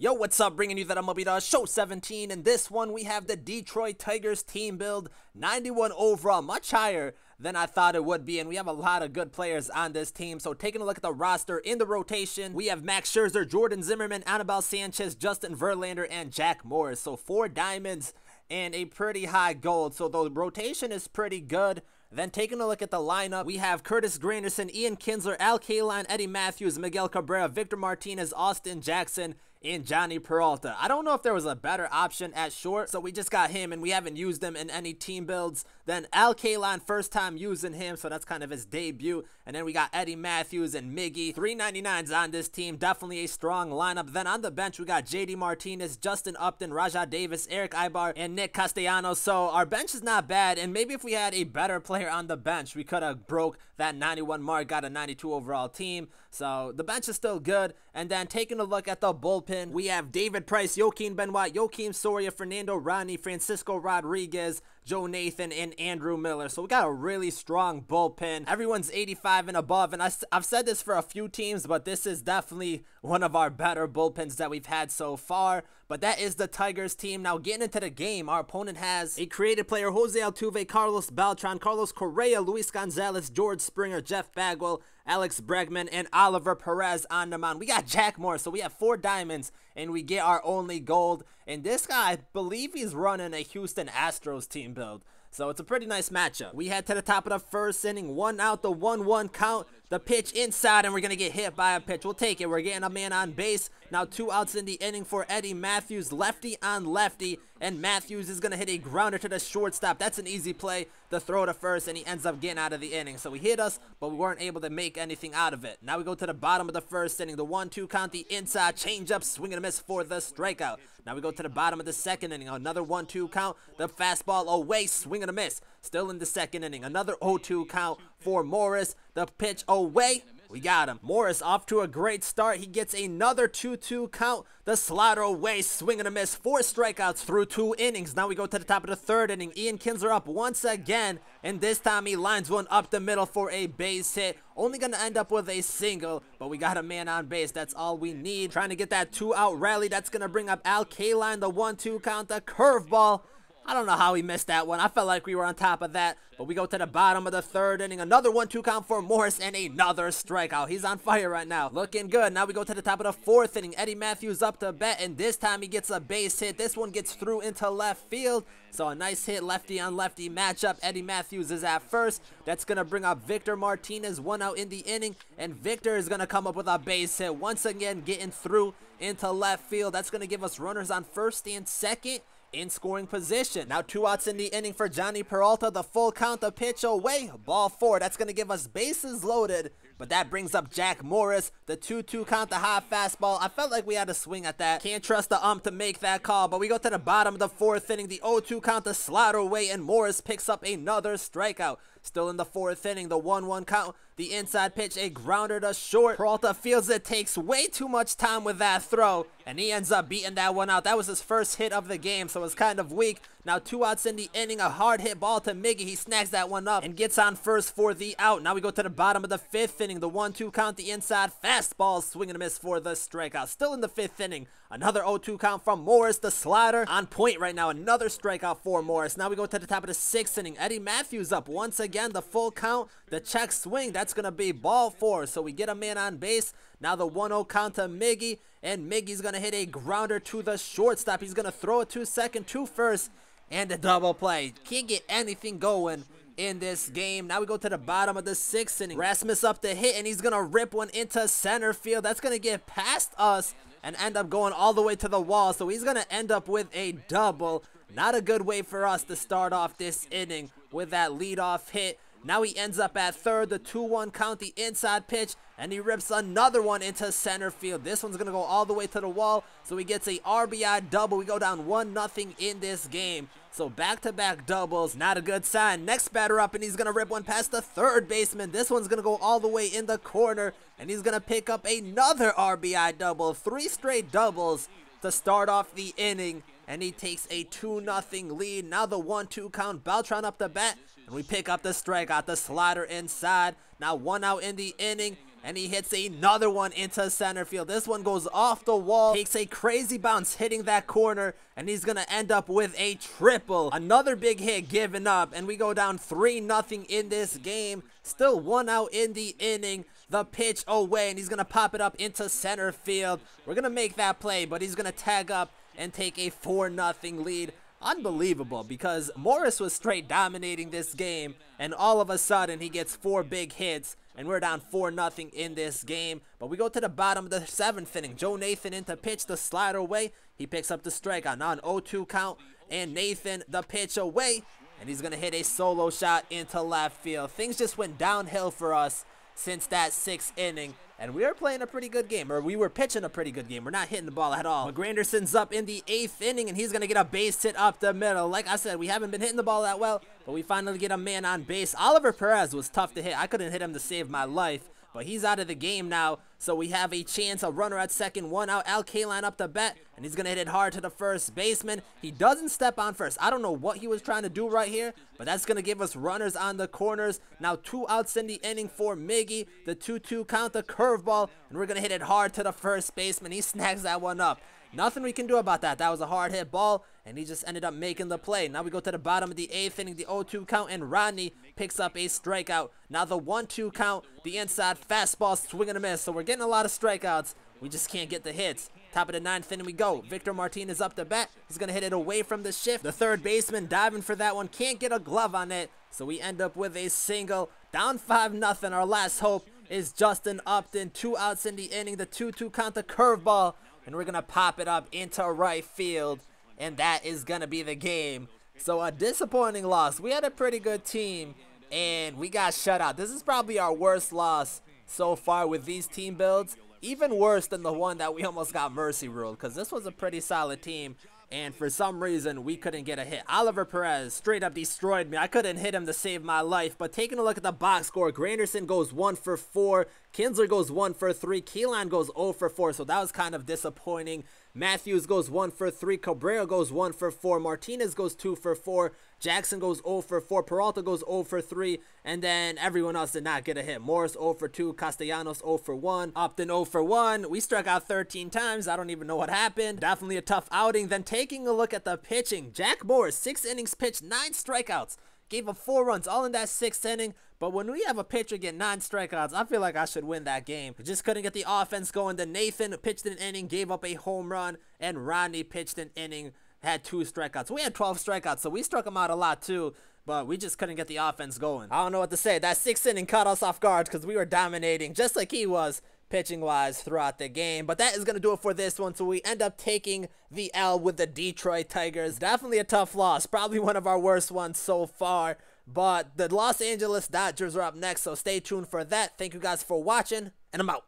Yo, what's up? Bringing you that MLB Show 17. In this one, we have the Detroit Tigers team build, 91 overall, much higher than I thought it would be, and we have a lot of good players on this team. So taking a look at the roster in the rotation, we have Max Scherzer, Jordan Zimmermann, Anibal Sanchez, Justin Verlander, and Jack Morris. So 4 diamonds and a pretty high gold. So the rotation is pretty good. Then taking a look at the lineup, we have Curtis Granderson, Ian Kinsler, Al Kaline, Eddie Matthews, Miguel Cabrera, Victor Martinez, Austin Jackson, and Johnny Peralta. I don't know if there was a better option at short, so we just got him, and we haven't used him in any team builds. Then Al Kaline, first time using him, so that's kind of his debut. And then we got Eddie Matthews and Miggy. 399s on this team, definitely a strong lineup. Then on the bench, we got JD Martinez, Justin Upton, Rajah Davis, Eric Ibar, and Nick Castellanos. So our bench is not bad, and maybe if we had a better player on the bench, we could have broke that 91 mark, got a 92 overall team. So the bench is still good. And then taking a look at the bullpen, we have David Price, Joaquin Benoit, Joakim Soria, Fernando Rodney, Francisco Rodriguez, Joe Nathan, and Andrew Miller. So we got a really strong bullpen. Everyone's 85 and above, and I've said this for a few teams, but this is definitely one of our better bullpens that we've had so far. But that is the Tigers team. Now getting into the game, our opponent has a creative player, Jose Altuve, Carlos Beltran, Carlos Correa, Luis Gonzalez, George Springer, Jeff Bagwell, Alex Bregman, and Oliver Perez on the mound. We got Jack Morris, so we have 4 diamonds, and we get our only gold. And this guy, I believe he's running a Houston Astros team build. So it's a pretty nice matchup. We head to the top of the first inning, 1 out, the 1-1 count. The pitch inside, and we're going to get hit by a pitch. We'll take it. We're getting a man on base. Now 2 outs in the inning for Eddie Matthews, lefty on lefty. And Matthews is going to hit a grounder to the shortstop. That's an easy play to throw to first, and he ends up getting out of the inning. So he hit us, but we weren't able to make anything out of it. Now we go to the bottom of the first inning. The 1-2 count, the inside changeup, swing and a miss for the strikeout. Now we go to the bottom of the second inning. Another 1-2 count, the fastball away, swing and a miss. Still in the second inning. Another 0-2 count for Morris. The pitch away. We got him. Morris off to a great start. He gets another 2-2 count. The slider away, swing and a miss. 4 strikeouts through 2 innings. Now we go to the top of the third inning. Ian Kinsler up once again, and this time he lines one up the middle for a base hit. Only going to end up with a single, but we got a man on base. That's all we need. Trying to get that 2-out rally. That's going to bring up Al Kaline. The 1-2 count, the curveball. I don't know how he missed that one. I felt like we were on top of that. But we go to the bottom of the third inning. Another 1-2 count for Morris and another strikeout. He's on fire right now. Looking good. Now we go to the top of the fourth inning. Eddie Matthews up to bat, and this time he gets a base hit. This one gets through into left field. So a nice hit, lefty on lefty matchup. Eddie Matthews is at first. That's going to bring up Victor Martinez, 1 out in the inning. And Victor is going to come up with a base hit. Once again, getting through into left field. That's going to give us runners on first and second in scoring position. Now 2 outs in the inning for Johnny Peralta. The full count, the pitch away, ball 4. That's going to give us bases loaded, but that brings up Jack Morris. The 2-2 count, the high fastball. I felt like we had to swing at that. Can't trust the ump to make that call, but we go to the bottom of the fourth inning. The 0-2 count, the slider away, and Morris picks up another strikeout. Still in the fourth inning, the 1-1 count, the inside pitch, a grounder to short. Peralta feels it takes way too much time with that throw, and he ends up beating that one out. That was his first hit of the game, so it's kind of weak. Now 2 outs in the inning, a hard hit ball to Miggy. He snags that one up and gets on first for the out. Now we go to the bottom of the fifth inning. The 1-2 count, the inside fastball, swing and a miss for the strikeout. Still in the fifth inning, another 0-2 count from Morris. The slider on point right now. Another strikeout for Morris. Now we go to the top of the sixth inning. Eddie Matthews up once again. The full count, the check swing. That's going to be ball 4. So we get a man on base. Now the 1-0 count to Miggy, and Miggy's going to hit a grounder to the shortstop. He's going to throw it to second, to first, and a double play. Can't get anything going in this game. Now we go to the bottom of the sixth inning. Rasmus up the hit, and he's going to rip one into center field. That's going to get past us and end up going all the way to the wall. So he's going to end up with a double. Not a good way for us to start off this inning with that leadoff hit. Now he ends up at third, the 2-1 count, the inside pitch, and he rips another one into center field. This one's going to go all the way to the wall, so he gets a RBI double. We go down 1-0 in this game. So back-to-back doubles, not a good sign. Next batter up, and he's going to rip one past the third baseman. This one's going to go all the way in the corner, and he's going to pick up another RBI double. 3 straight doubles to start off the inning, and he takes a 2-0 lead. Now the 1-2 count, Beltran up the bat, and we pick up the strikeout, the slider inside. Now 1 out in the inning, and he hits another one into center field. This one goes off the wall, takes a crazy bounce hitting that corner, and he's gonna end up with a triple. Another big hit given up, and we go down 3-0 in this game. Still 1 out in the inning. The pitch away, and he's gonna pop it up into center field. We're gonna make that play, but he's gonna tag up and take a 4-0 lead. Unbelievable, because Morris was straight dominating this game, and all of a sudden he gets 4 big hits, and we're down 4-0 in this game. But we go to the bottom of the 7th inning. Joe Nathan in to pitch the slider away. He picks up the strikeout. Now an 0-2 count, and Nathan the pitch away, and he's gonna hit a solo shot into left field. Things just went downhill for us since that 6th inning, and we were playing a pretty good game, or we were pitching a pretty good game. We're not hitting the ball at all. But Granderson's up in the 8th inning, and he's going to get a base hit up the middle. Like I said, we haven't been hitting the ball that well, but we finally get a man on base. Oliver Perez was tough to hit. I couldn't hit him to save my life, but he's out of the game now, so we have a chance. A runner at second, 1 out. Al Kaline up the bat, and he's going to hit it hard to the first baseman. He doesn't step on first. I don't know what he was trying to do right here, but that's going to give us runners on the corners. Now 2 outs in the inning for Miggy. The 2-2 count, the curveball, and we're going to hit it hard to the first baseman. He snags that one up. Nothing we can do about that. That was a hard hit ball, and he just ended up making the play. Now we go to the bottom of the 8th inning, the 0-2 count, and Rodney picks up a strikeout. Now the 1-2 count, the inside fastball, swing and a miss. So we're getting a lot of strikeouts. We just can't get the hits. Top of the 9th inning we go. Victor Martinez up the bat. He's going to hit it away from the shift. The third baseman diving for that one. Can't get a glove on it. So we end up with a single. Down 5-0. Our last hope is Justin Upton. 2 outs in the inning. The 2-2 count, the curveball. And we're going to pop it up into right field. And that is going to be the game. So a disappointing loss. We had a pretty good team, and we got shut out. This is probably our worst loss so far with these team builds. Even worse than the one that we almost got mercy ruled, because this was a pretty solid team, and for some reason we couldn't get a hit. Oliver Perez straight up destroyed me. I couldn't hit him to save my life. But taking a look at the box score, Granderson goes 1 for 4, Kinsler goes 1 for 3, Kaline goes 0 for 4, so that was kind of disappointing. Matthews goes 1 for 3, Cabrera goes 1 for 4, Martinez goes 2 for 4, Jackson goes 0 for 4, Peralta goes 0 for 3, and then everyone else did not get a hit. Morris 0 for 2, Castellanos 0 for 1, Upton 0 for 1. We struck out 13 times. I don't even know what happened. Definitely a tough outing. Then taking a look at the pitching, Jack Morris, 6 innings pitched, 9 strikeouts. Gave up 4 runs all in that 6th inning. But when we have a pitcher get 9 strikeouts, I feel like I should win that game. We just couldn't get the offense going. Then Nathan pitched an inning, gave up a home run, and Rodney pitched an inning, had 2 strikeouts. We had 12 strikeouts, so we struck them out a lot too, but we just couldn't get the offense going. I don't know what to say. That 6th inning caught us off guard because we were dominating just like he was pitching-wise throughout the game. But that is going to do it for this one, so we end up taking the L with the Detroit Tigers. Definitely a tough loss, probably one of our worst ones so far. But the Los Angeles Dodgers are up next, so stay tuned for that. Thank you guys for watching, and I'm out.